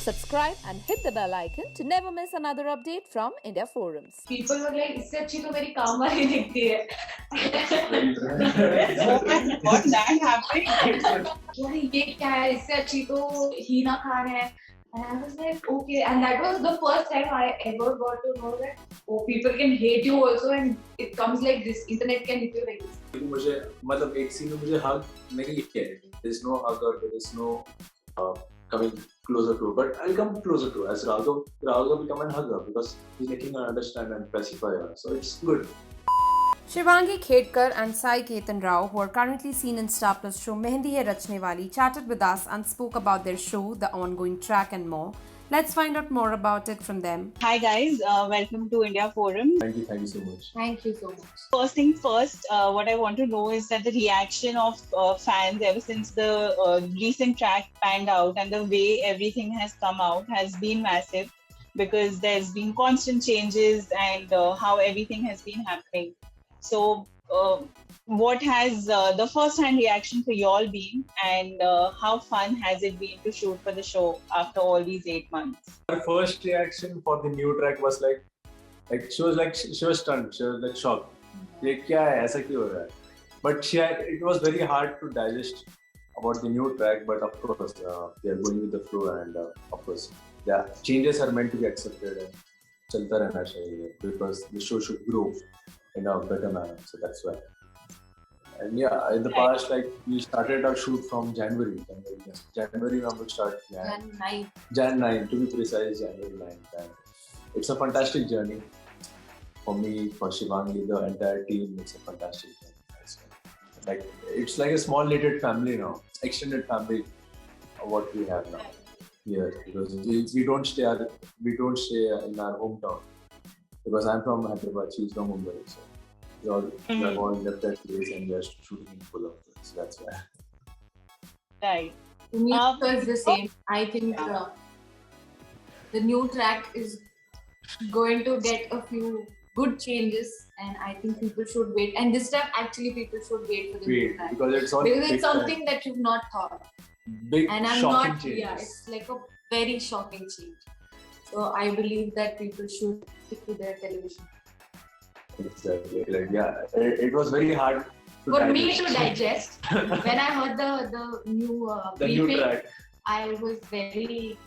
subscribe and hit the bell icon to never miss another update from India Forums. People were like, इससे अच्छी तो मेरी काम वाली दिखती है. What that happened? यार ये क्या है? इससे अच्छी तो हीना खान है. And I was like, okay. And that was the first time I ever got to know that people can hate you also, and it comes like this. Internet can hit you like this. मुझे मतलब एक scene में मुझे hug नहीं किया. There is no hug or there is no coming closer to, but I'll come closer to as Raghav will come and hug her because he's making her understand and pacify her. So it's good. Shivangi, Khedkar and Sai Ketan Rao, who are currently seen in Star Plus show Mehndi Hai Rachne Wali, chatted with us and spoke about their show, the ongoing track and more. Let's find out more about it from them. Hi guys, welcome to India Forum. Thank you so much. Thank you so much. First thing first, what I want to know is that the reaction of fans ever since the recent track panned out and the way everything has come out has been massive because there's been constant changes and how everything has been happening. So, what has the first-hand reaction for y'all been, and how fun has it been to shoot for the show after all these 8 months? Her first reaction for the new track was like she was stunned. She was like shocked. ये क्या है? ऐसा क्यों हो रहा है? But it was very hard to digest about the new track. But of course, we are going with the flow, and of course, yeah, changes are meant to be accepted and चलता रहना चाहिए because the show should grow in a better manner. So that's why. And yeah, in the past, like we started our shoot from January. January we will start. Jan 9 to be precise, January 9th. And it's a fantastic journey for me, for Shivangi, the entire team. It's a fantastic journey. Like it's like a small knitted family now, extended family. What we have now here, because we don't stay in our hometown. Because I'm from Hyderabad, she's from Mumbai, so we have all left that place and we are shooting in full of it. So that's why. Right. To me, it's the same. I think the new track is going to get a few good changes, and I think people should wait. And this time, actually, people should wait for the new track because it's something that you've not thought. Big, and I'm shocking not. changes. Yeah, it's like a very shocking change. So I believe that people should stick to their television. Exactly. Like, yeah, it was very hard for me to digest. When I heard the new briefing, track, I was very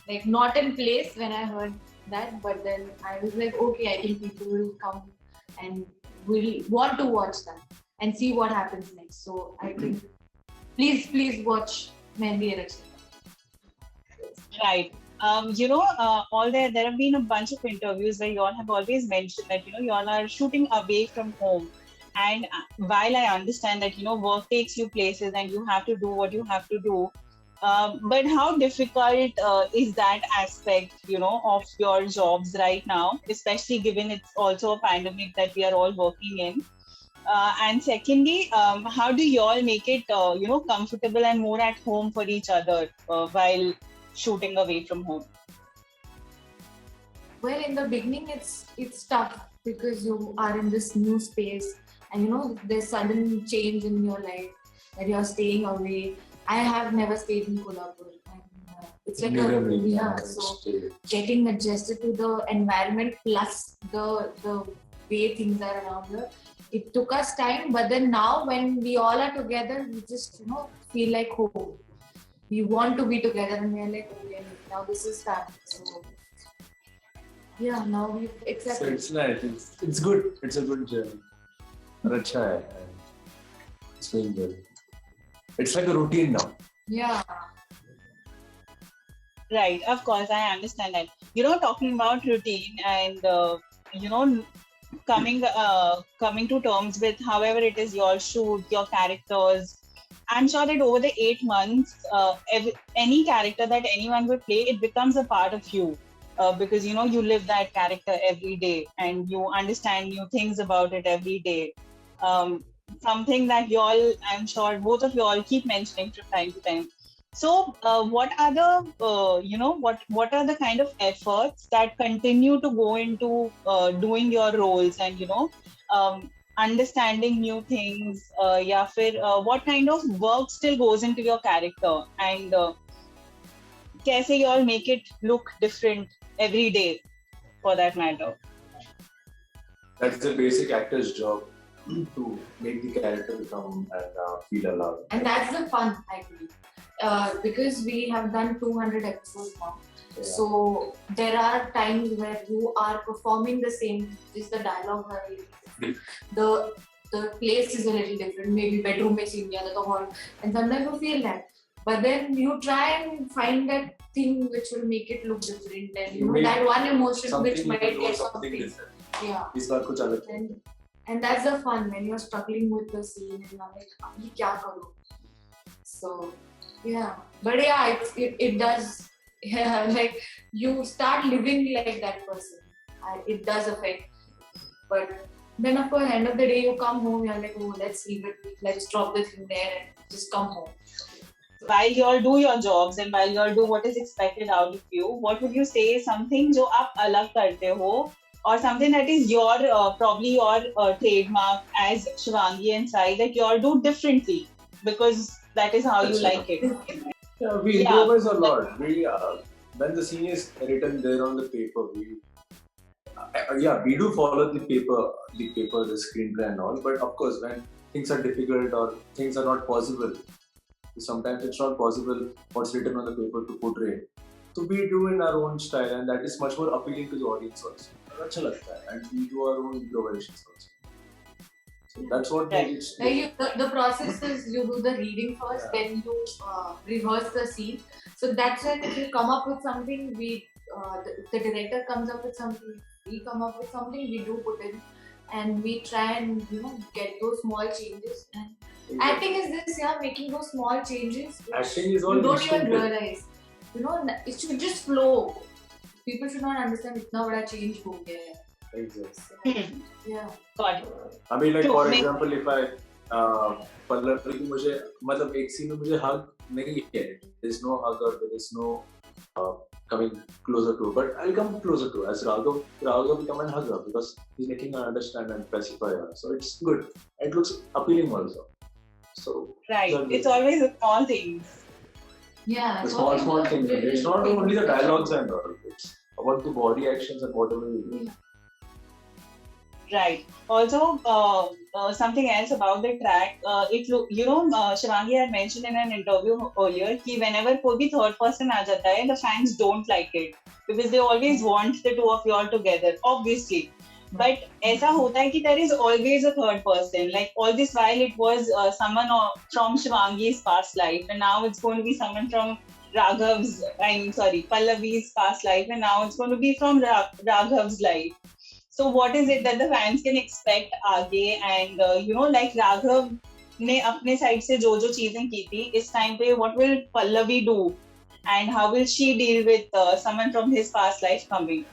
like not in place when I heard that. But then I was like, okay, I think people will come and will want to watch that and see what happens next. So I think please watch Mehndi Hai Rachne. Right. There have been a bunch of interviews where y'all have always mentioned that, y'all are shooting away from home. And while I understand that, work takes you places and you have to do what you have to do, but how difficult is that aspect, of your jobs right now, especially given it's also a pandemic that we are all working in? And secondly, how do y'all make it, comfortable and more at home for each other while shooting away from home? Well, in the beginning, it's tough because you are in this new space, and there's sudden change in your life that you're staying away. I have never stayed in Kolhapur, and it's like so getting adjusted to the environment plus the way things are around here. It took us time, but then now when we all are together, we just feel like home. We want to be together, and we're like, okay, now this is time. So yeah, now we've accepted. So it's nice. It's good. It's a good journey. Acha hai. It's going well. It's like a routine now. Yeah. Right. Of course, I understand that. Talking about routine and coming to terms with however it is your shoot, your characters. I'm sure that over the 8 months, any character that anyone would play, it becomes a part of you because you live that character every day and you understand new things about it every day. Something that I'm sure both of you all keep mentioning from time to time. So, what are the what are the kind of efforts that continue to go into doing your roles and understanding new things, what kind of work still goes into your character, and kaise you all make it look different every day, for that matter? That's the basic actor's job to make the character become and feel alive. And that's the fun, I believe. Because we have done 200 episodes now. Yeah. So there are times where you are performing the same, just the dialogues are really different. The place is a little different. Maybe bedroom mein scene the hall, and sometimes you feel that. But then you try and find that thing which will make it look different, and you know that one emotion which might get something different. Yeah. इस बार कुछ अलग है. And that's the fun when you're struggling with the scene and you're like, "Abhi kya karu?" So yeah, but yeah, it does. Yeah, like you start living like that person. It does affect. But then of course, end of the day, you come home. You're like, oh, let's leave it. Let's drop the thing there and just come home. While you all do your jobs and while you all do what is expected out of you, what would you say is something जो आप अलग करते हो, or something that is your probably your trademark as Shivangi and Sai that you all do differently because that is how you like it? Yeah, we improvise a lot. We when the scene is written there on the paper, we do follow the paper, the screenplay and all. But of course, when things are difficult or things are not possible, sometimes it's not possible what's written on the paper to portray. So we do in our own style, and that is much more appealing to the audience also. अच्छा लगता है, and we do our own improvisations also. So that's what makes it. The process is you do the reading first, then you rehearse the scene. So that's when if you come up with something, the director comes up with something, we come up with something, we do put in, and we try and get those small changes. And acting is this, making those small changes. Acting is all you don't even realize. It should just flow. People should not understand इतना बड़ा change हो गया है. Exactly. Yeah. Got it. I mean, like for example, if I Pallavi की मुझे मतलब एक scene में मुझे hug नहीं है. There is no hug or there is no coming closer to her. But I'll come closer to her as Raghav will come and hug her because he's making her understand and pacify her. So it's good. It looks appealing also. So right. It's always the small things. Yeah. The small things. It's not only the dialogues and all. It's about the body actions and whatever you do. Right. Also, something else about the track. Shivangi had mentioned in an interview earlier that whenever कोई भी third person आ जाता है, the fans don't like it because they always want the two of you all together, obviously. But ऐसा होता है कि there is always a third person. Like all this while it was someone from Shivangi's past life, and now it's going to be someone from Pallavi's past life, and now it's going to be from Raghav's life. So what is it that the fans can expect आगे? And like Raghav ने अपने side से जो चीजें की थी, इस time पे what will Pallavi do? And how will she deal with someone from his past life coming?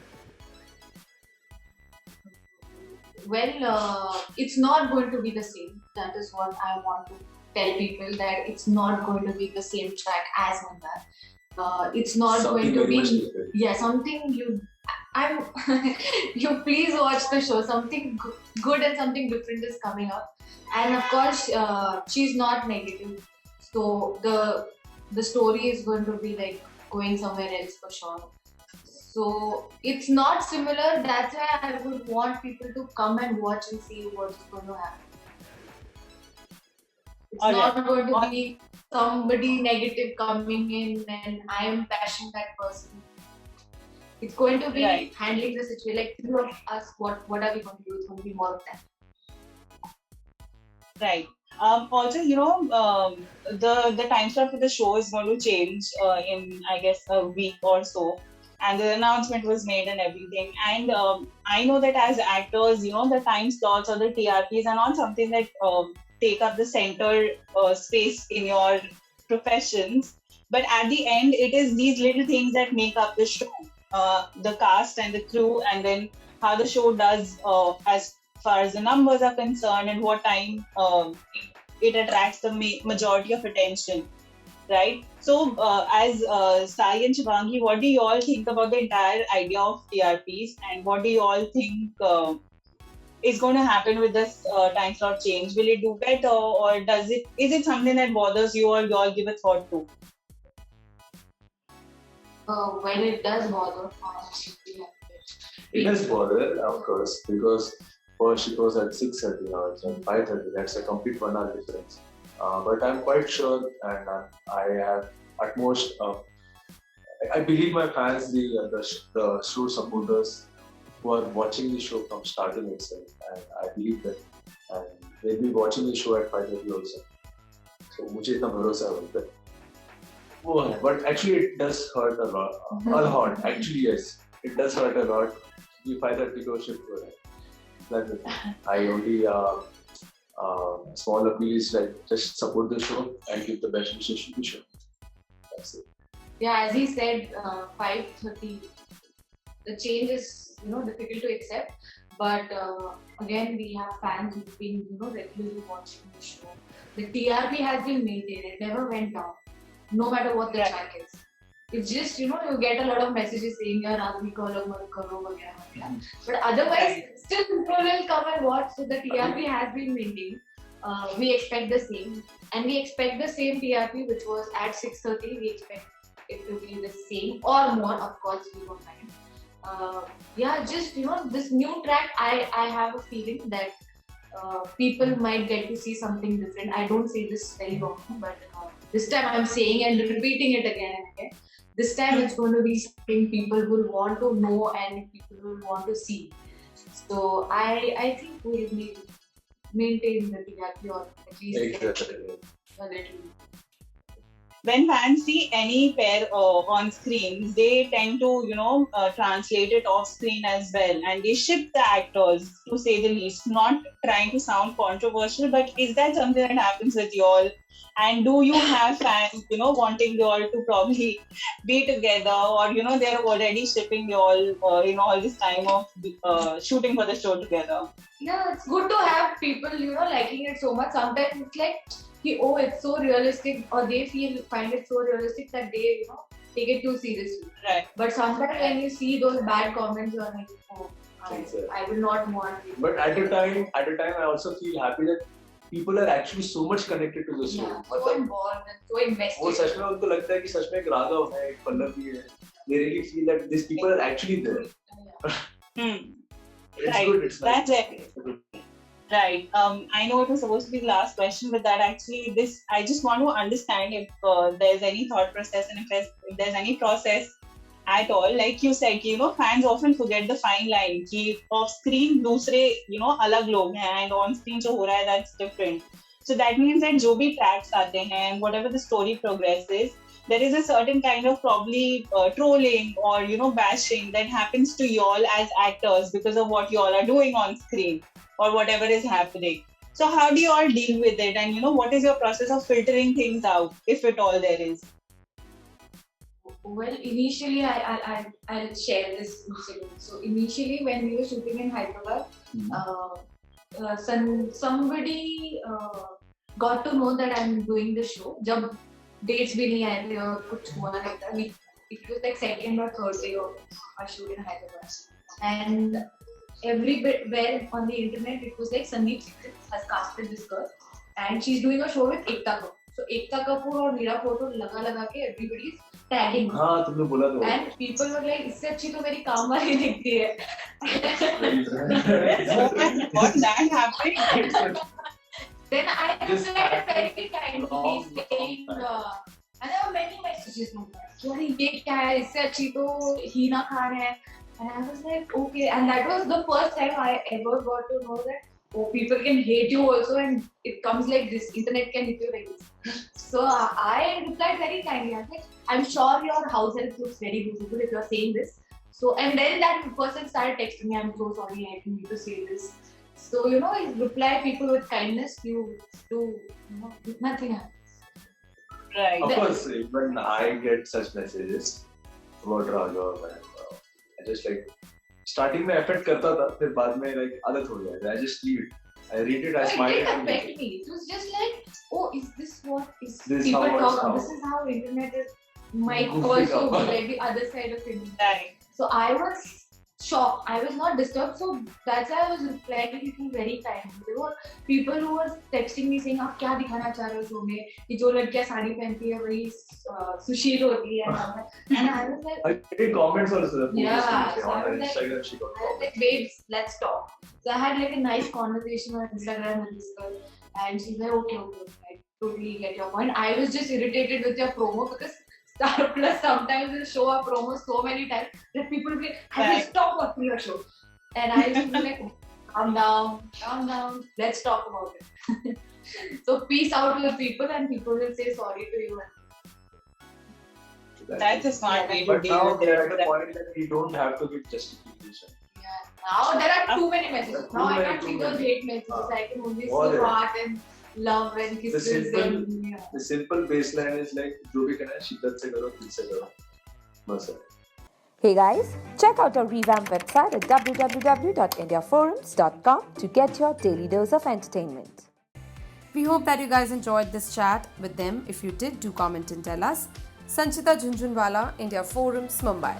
Well, it's not going to be the same. That is what I want to tell people, that it's not going to be the same track as Mehndi. It's not something going to be something you please watch the show. Something good and something different is coming up, and of course she's not negative, so the story is going to be like going somewhere else for sure. So it's not similar. That's why I would want people to come and watch and see what's going to happen. It's not going to be somebody negative coming in and I am bashing that person. It's going to be handling the situation. Like, two of us, what are we going to do? It's going to be more of that. Right. Also, the time slot for the show is going to change in, I guess, a week or so. And the announcement was made and everything. And I know that as actors, the time slots or the TRPs are not something that take up the center space in your professions. But at the end, it is these little things that make up the show. The cast and the crew, and then how the show does as far as the numbers are concerned and what time it attracts the majority of attention, right? So as Sai and Shivangi, what do you all think about the entire idea of TRPs, and what do you all think is going to happen with this time slot change? Will it do better, or is it something that bothers you, or you all give a thought to? Well, it does bother, honestly. It does bother, of course, because first it was at 6:30, now it's at 5:30. That's a complete 1 hour difference. But I'm quite sure, and I have at most. I believe my fans, the show supporters, who are watching the show from starting itself, and I believe that, and they'll be watching the show at 5:30 also. So मुझे इतना भरोसा है उन पे. वो है, but actually it does hurt a lot. Actually yes, it does hurt a lot. The 5:30 को shift हो रहा है. That's it. I only small appeal is like just support the show and give the best wishes to the show. That's it. Yeah, as he said, 5:30. The change is difficult to accept, but again we have fans who've been regularly watching the show. The TRP has been maintained; it never went down, no matter what the track is. It's just you get a lot of messages saying yaar aadmi ko alag mat karo वगैरह, but otherwise still people will come and watch. So the TRP has been maintained. We expect the same, and we expect the same TRP which was at 6:30. We expect it to be the same or more, of course. We don't mind. Just this new track, I have a feeling that people might get to see something different. I don't say this very often, but this time I'm saying and repeating it again and again. This time it's going to be something people will want to know and people will want to see. So I think we'll maintain the TRP, or at least a little. When fans see any pair on screen, they tend to, translate it off screen as well, and they ship the actors, to say the least. Not trying to sound controversial, but is that something that happens with y'all? And do you have fans, wanting y'all to probably be together, or they're already shipping y'all, all this time of shooting for the show together? Yeah, it's good to have people, liking it so much. Sometimes it's like, it's so realistic, or they find it so realistic that they, take it too seriously. Right. But sometimes when you see those bad comments, you're like, I will not want it. But at a time, I also feel happy that people are actually so much connected to the show. Yeah, so involved and so invested. वो सच में उनको लगता है कि सच में एक राघव है, एक पल्लवी है. They really feel that these people are actually there. It's right. good. It's nice. That's it. Right. I know it was supposed to be the last question, but that actually, I just want to understand if there's any thought process, and if there's any process at all. Like you said, fans often forget the fine line. कि off screen दूसरे, अलग लोग हैं, and on screen जो हो रहा है, that's different. So that means that जो भी tracks आते हैं, whatever the story progresses, there is a certain kind of probably trolling or bashing that happens to y'all as actors because of what y'all are doing on screen, or whatever is happening. So how do you all deal with it, and what is your process of filtering things out, if at all there is? Well, initially I'll share this incident. So initially when we were shooting in Hyderabad, somebody got to know that I'm doing the show. जब dates भी नहीं आए थे और कुछ हुआ नहीं था. It was like second or third day of our shoot in Hyderabad, and everywhere on the internet it was like Sandeep has casted this girl and she's doing a show with Ekta Kapoor. So Ekta Kapoor और मेरा photo लगा के everybody is tagging. हाँ तुमने बोला तो. And people were like, इससे अच्छी तो मेरी काम वाली दिखती है. What that happened? Then I replied very kindly saying, and there were many messages like that. यार ये क्या है, इससे अच्छी तो हीना खान है. And I was like, okay. And that was the first time I ever got to know that people can hate you also, and it comes like this. Internet can hit you like this. So I replied very kindly. I was like, I'm sure your house help looks very beautiful if you're saying this. So, and then that person started texting me, I'm so sorry, I didn't need to say this. So, reply people with kindness, you do, nothing happens. Right. Of course, when I get such messages about Raghav, I just like, starting में effort करता था, फिर बाद में like आदत हो गया. I just leave it. I read it, I smile. It didn't affect me. It was just like, oh, is this what is this people talk? how? This is how internet is, might also be like the other side of internet. Right. So I was shocked. I was not disturbed, so that's why I was replying people very kindly. There were people who were texting me saying, "आप क्या दिखाना चाह रहे हो show में? कि जो लड़कियां साड़ी पहनती है वही सुशील होती है." And I was like, I get comments also. Yeah, so I On was like, Instagram, she got comments. babes, let's talk. So I had like a nice conversation on Instagram with this girl, and she's like, okay, I totally get your point. I was just irritated with your promo because Star Plus sometimes will show our promo so many times that people will be like, I will stop watching your show. And I just be like, calm down, let's talk about it. So peace out to the people, and people will say sorry to you. That's a smart way to But deal now with we are at it. a point that we don't have to give justification. Yeah. Now there are too many messages. Too Now I many, can't too see those many. hate messages. I can only All see right. heart and love and kisses. The simple baseline is like जो भी करना है शिद्दत से करो, दिल से करो, बस है. Hey guys, check out our revamped website at www.indiaforums.com to get your daily dose of entertainment. We hope that you guys enjoyed this chat with them. If you did, do comment and tell us. Sanchita Jhunjhunwala, India Forums, Mumbai.